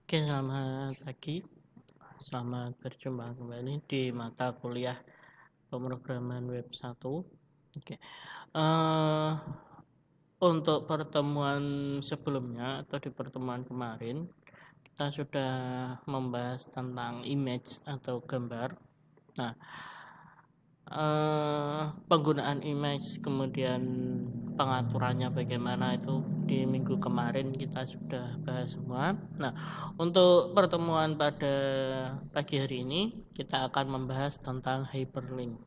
Oke, selamat pagi. Selamat berjumpa kembali di mata kuliah pemrograman web 1. Oke. eh, untuk pertemuan sebelumnya atau di pertemuan kemarin kita sudah membahas tentang image atau gambar. Nah, penggunaan image kemudian pengaturannya bagaimana itu di minggu kemarin kita sudah bahas semua. Nah, untuk pertemuan pada pagi hari ini kita akan membahas tentang hyperlink.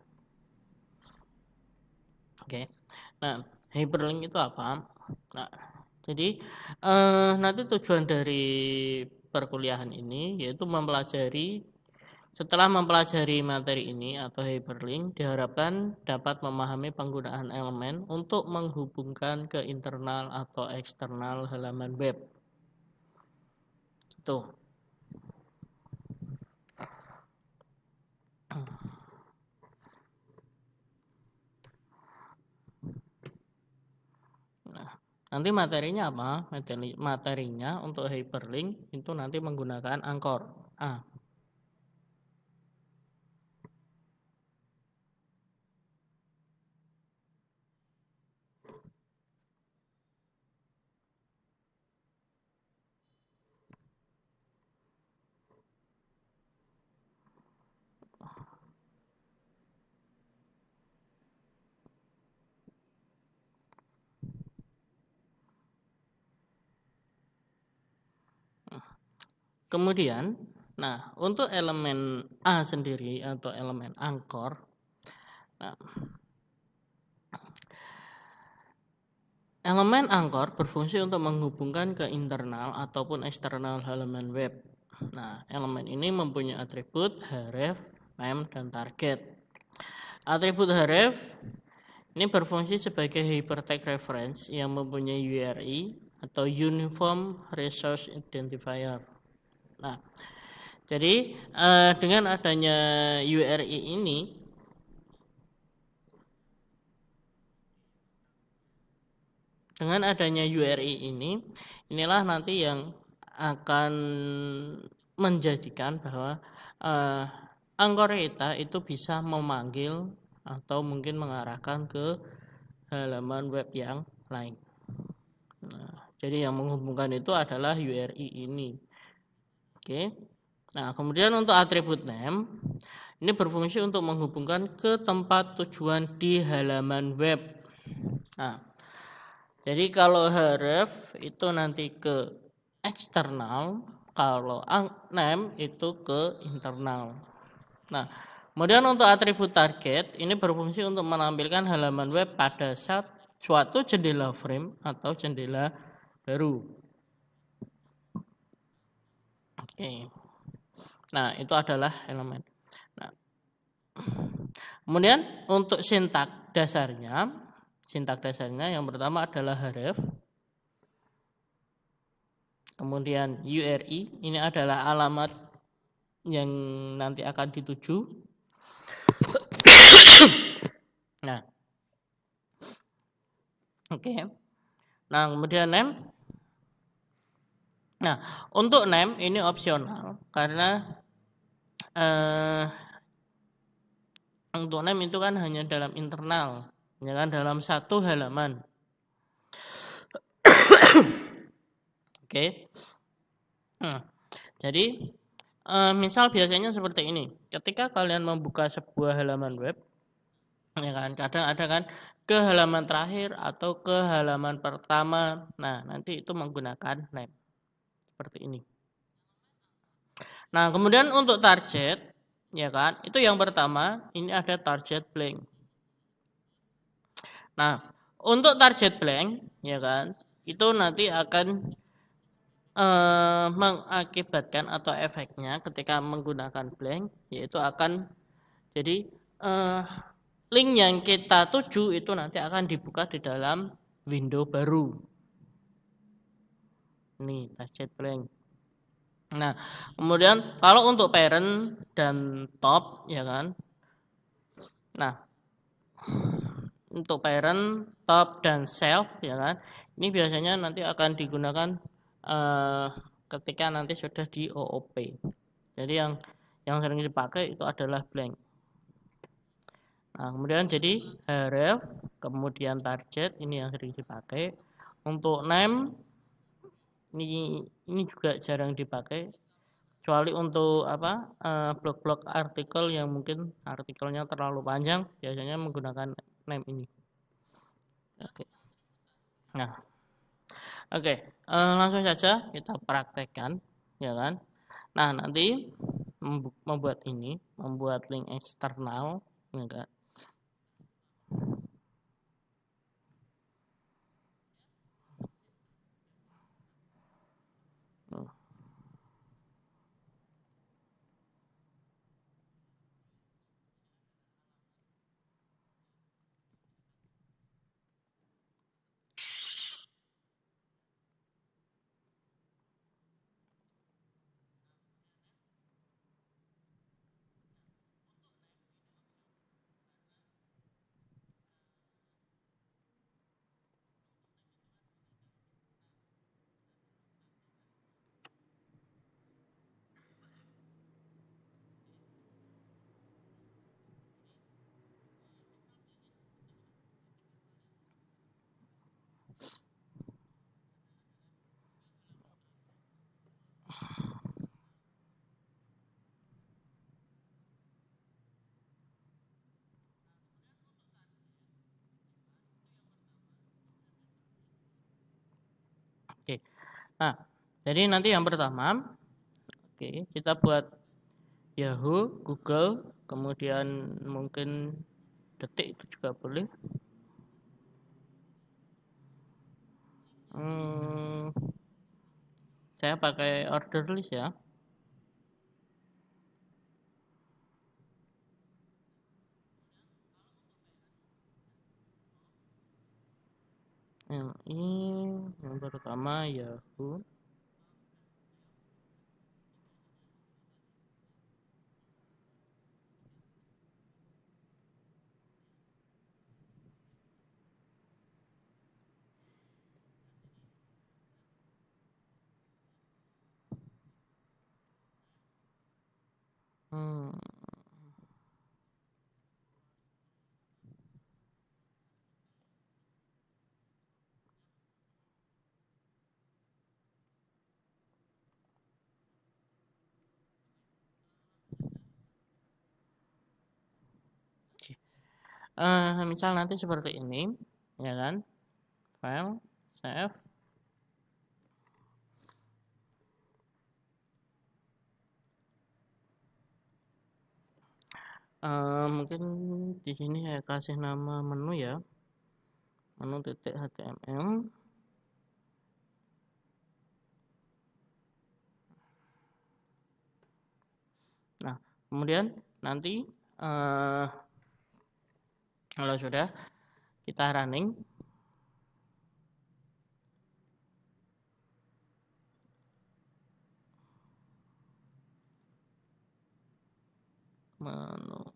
Oke. Nah, hyperlink itu apa? Nah, jadi nanti tujuan dari perkuliahan ini yaitu setelah mempelajari materi ini atau hyperlink, diharapkan dapat memahami penggunaan elemen untuk menghubungkan ke internal atau eksternal halaman web. Tuh. Nah, nanti materinya apa? Materinya untuk hyperlink itu nanti menggunakan Anchor. Kemudian, nah untuk elemen A sendiri atau elemen Anchor, nah, elemen Anchor berfungsi untuk menghubungkan ke internal ataupun eksternal halaman web. Nah, elemen ini mempunyai atribut href, name, dan target. Atribut href ini berfungsi sebagai hypertext reference yang mempunyai URI atau Uniform Resource Identifier. Nah, jadi dengan adanya URI ini, inilah nanti yang akan menjadikan bahwa Anchor kita itu bisa memanggil atau mungkin mengarahkan ke halaman web yang lain. Nah, jadi yang menghubungkan itu adalah URI ini. Oke. Nah, kemudian untuk atribut name ini berfungsi untuk menghubungkan ke tempat tujuan di halaman web. Nah, jadi kalau href itu nanti ke eksternal, kalau name itu ke internal. Nah, kemudian untuk atribut target ini berfungsi untuk menampilkan halaman web pada suatu jendela frame atau jendela baru. Oke. Nah, itu adalah elemen. Nah, kemudian untuk sintak dasarnya yang pertama adalah href. Kemudian URI ini adalah alamat yang nanti akan dituju. Nah, oke. Nah, kemudian name. Nah, untuk name ini opsional karena untuk name itu kan hanya dalam internal, ya kan, dalam satu halaman. Oke. Nah, jadi misal biasanya seperti ini. Ketika kalian membuka sebuah halaman web, ya kan, kadang ada kan ke halaman terakhir atau ke halaman pertama. Nah, nanti itu menggunakan name seperti ini. Nah, kemudian untuk target, ya kan, itu yang pertama ini ada target blank. Nah, untuk target blank, ya kan, itu nanti akan mengakibatkan atau efeknya ketika menggunakan blank, yaitu akan jadi link yang kita tuju itu nanti akan dibuka di dalam window baru. Ini target blank. Nah, kemudian kalau untuk parent dan top, ya kan. Nah, untuk parent, top, dan self, ya kan. Ini biasanya nanti akan digunakan ketika nanti sudah di OOP. Jadi yang sering dipakai itu adalah blank. Nah, kemudian jadi href, kemudian target, ini yang sering dipakai. Untuk name, ini juga jarang dipakai, kecuali untuk apa blog-blog artikel yang mungkin artikelnya terlalu panjang, biasanya menggunakan name ini. Oke. Nah, oke, langsung saja kita praktekkan, ya kan? Nah, nanti membuat link eksternal, ya kan? Oke. Nah, jadi nanti yang pertama, oke, kita buat Yahoo, Google, kemudian mungkin Detik itu juga boleh. Saya pakai order list ya. Ini yang pertama Yahoo. Hmm, misal nanti seperti ini, ya kan? File, save. Mungkin di sini saya kasih nama menu ya, menu titik HTML. Nah, kemudian nanti kalau sudah kita running, menu.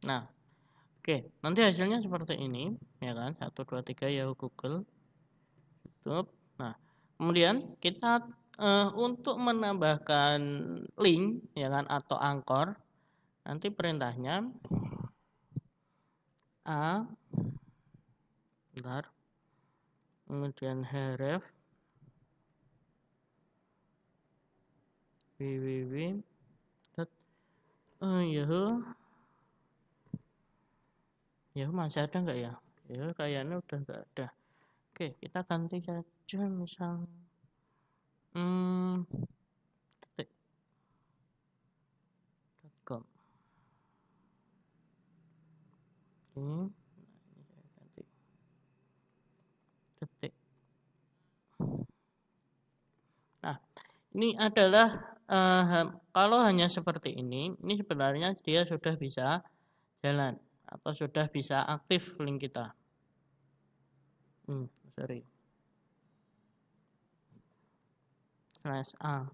Nah, oke, nanti hasilnya seperti ini, ya kan? 1, 2, 3 Yahoo, Google, YouTube. Nah, kemudian kita untuk menambahkan link, ya kan, atau angkor, nanti perintahnya a, bentar, kemudian href www. Yahoo, Yahoo masih ada nggak ya? Yahoo kayaknya udah nggak ada. Oke, kita ganti saja misal Hmm, detik.com. Oke, ganti detik. Nah, ini adalah kalau hanya seperti ini sebenarnya dia sudah bisa jalan atau sudah bisa aktif link kita. Sorry. Slash A.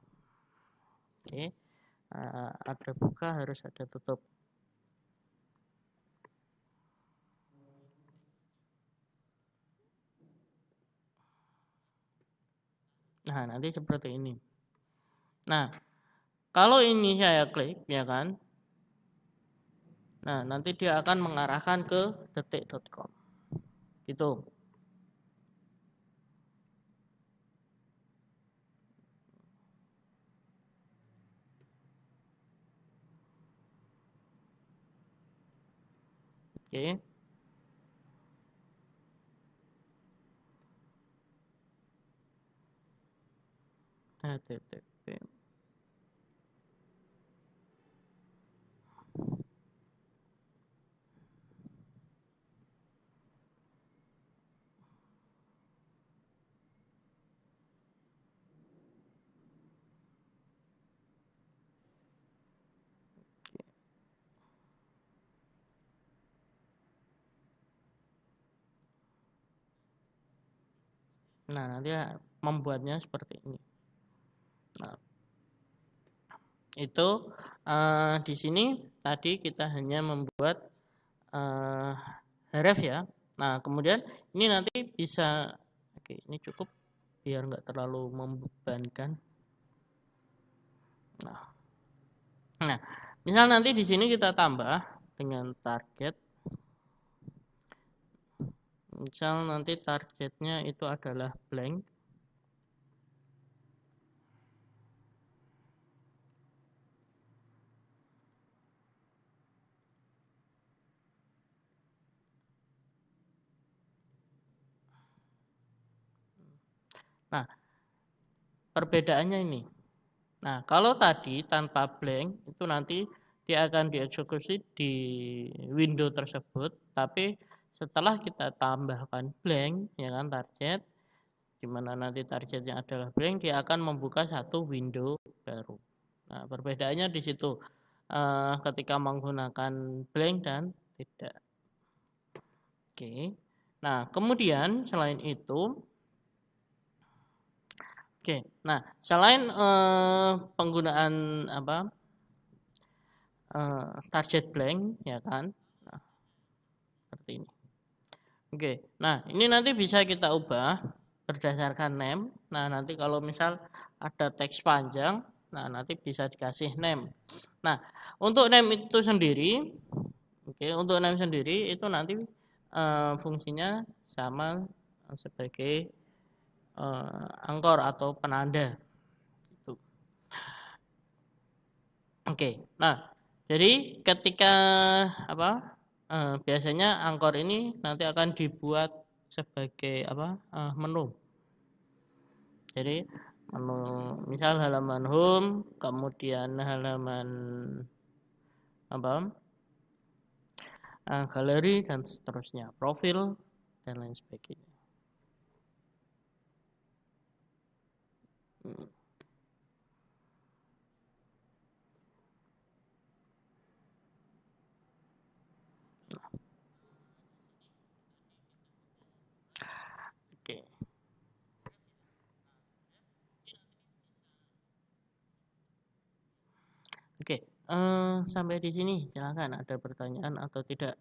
Oke. Ada buka harus ada tutup. Nah, nanti seperti ini. Nah, kalau ini saya klik, ya kan? Nah, nanti dia akan mengarahkan ke detik.com. Gitu. Oke. http. Nah, nanti membuatnya seperti ini. Nah, itu di sini tadi kita hanya membuat href ya. Nah, kemudian ini nanti bisa, oke, ini cukup biar nggak terlalu membebankan. Nah, misal nanti di sini kita tambah dengan target. Misal nanti targetnya itu adalah blank. Nah, perbedaannya ini. Nah, kalau tadi tanpa blank itu nanti dia akan dieksekusi di window tersebut, tapi setelah kita tambahkan blank, ya kan, target, di mana nanti targetnya adalah blank, dia akan membuka satu window baru. Nah, perbedaannya di situ ketika menggunakan blank dan tidak. Oke. Nah, kemudian selain itu, oke. Nah, selain penggunaan apa target blank, ya kan? Nah, seperti ini. Oke. Nah, ini nanti bisa kita ubah berdasarkan name. Nah, nanti kalau misal ada teks panjang, nah nanti bisa dikasih name. Nah, untuk name itu sendiri, oke, untuk name sendiri itu nanti fungsinya sama sebagai angkor atau penanda. Gitu. Oke. Nah, jadi ketika apa? Biasanya angkor ini nanti akan dibuat sebagai apa? Menu. Jadi menu misal halaman home, kemudian halaman apa? Galeri dan seterusnya, profil dan lain sebagainya. Hmm. Oke. Oke, sampai di sini silakan ada pertanyaan atau tidak?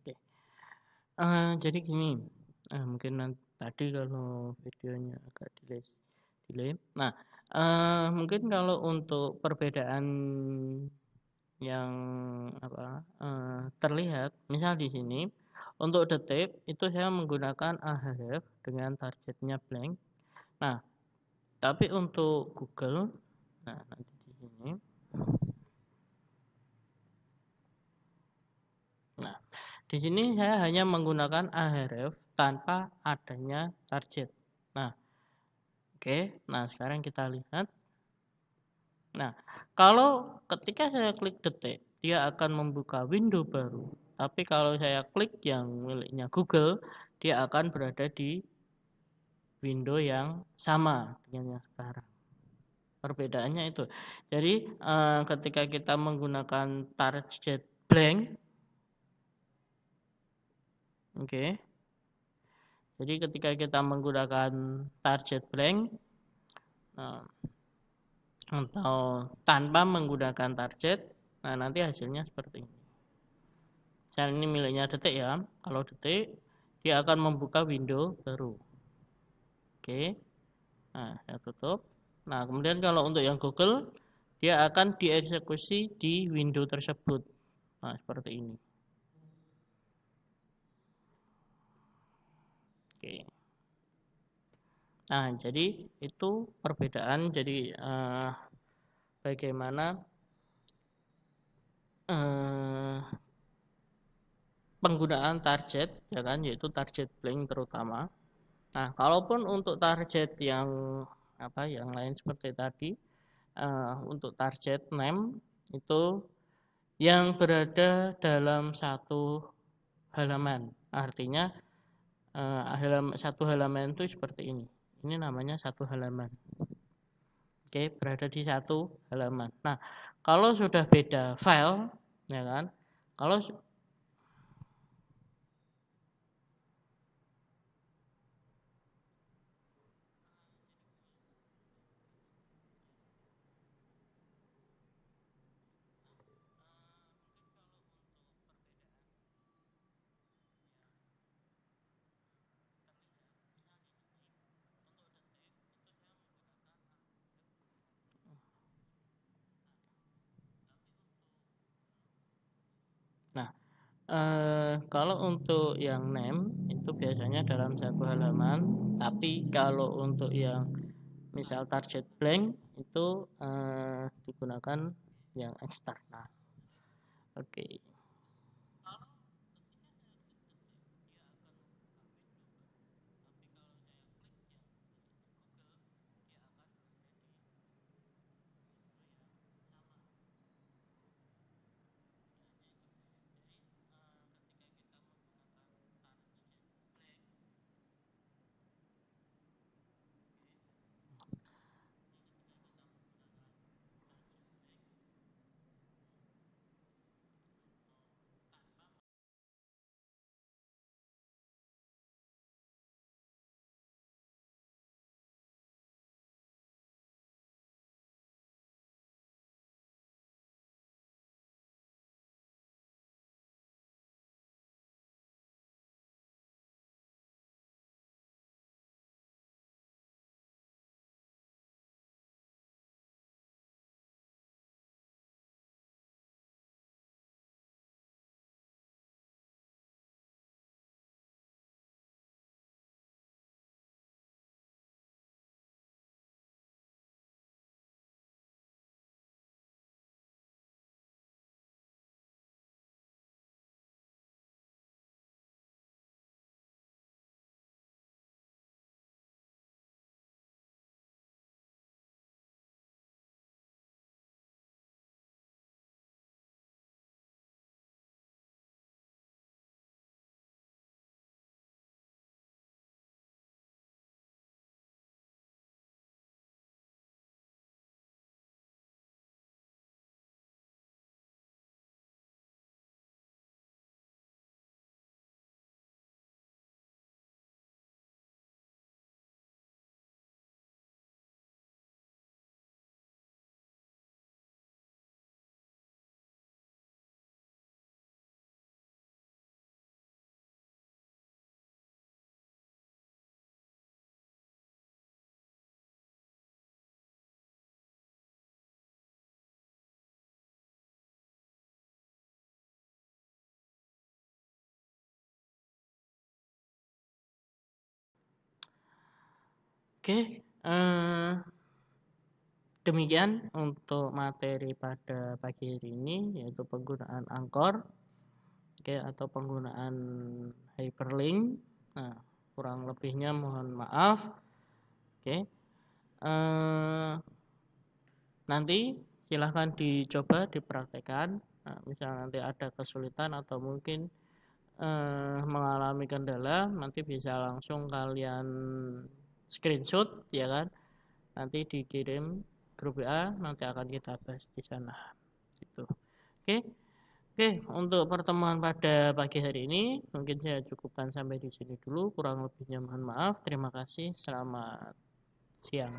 Oke. Jadi gini, mungkin tadi kalau videonya agak delay. Nah, mungkin kalau untuk perbedaan yang terlihat, misal di sini untuk detik itu saya menggunakan ahref dengan targetnya blank. Nah, tapi untuk Google, nah nanti di sini. Nah, di sini saya hanya menggunakan ahref tanpa adanya target. Nah, oke. Nah, sekarang kita lihat. Nah, kalau ketika saya klik detik, dia akan membuka window baru. Tapi kalau saya klik yang miliknya Google, dia akan berada di window yang sama dengan yang sekarang. Perbedaannya itu. Jadi, ketika kita menggunakan target blank, oke. Jadi ketika kita menggunakan target blank, atau tanpa menggunakan target, nah nanti hasilnya seperti ini. Dan ini miliknya detik ya. Kalau detik, dia akan membuka window baru. Oke. Nah, saya tutup. Nah, kemudian kalau untuk yang Google, dia akan dieksekusi di window tersebut. Nah, seperti ini. Oke. Nah, jadi itu perbedaan. Jadi bagaimana penggunaan target, ya kan, yaitu target blank terutama. Nah, kalaupun untuk target yang yang lain seperti tadi, untuk target name itu yang berada dalam satu halaman. Artinya satu halaman itu seperti ini. Ini namanya satu halaman. Oke, berada di satu halaman. Nah, kalau sudah beda file, ya kan? Kalau nah, kalau untuk yang name itu biasanya dalam satu halaman, tapi kalau untuk yang misal target blank itu digunakan yang eksternal. Oke. Oke, demikian untuk materi pada pagi hari ini, yaitu penggunaan Anchor, oke, atau penggunaan hyperlink. Nah, kurang lebihnya mohon maaf. Oke, nanti silahkan dicoba dipraktekkan. Nah, misalnya nanti ada kesulitan atau mungkin mengalami kendala, nanti bisa langsung kalian screenshot, ya kan? Nanti dikirim grup WA, nanti akan kita bahas di sana. Gitu. Oke. Oke, untuk pertemuan pada pagi hari ini mungkin saya cukupkan sampai di sini dulu. Kurang lebihnya mohon maaf. Terima kasih. Selamat siang.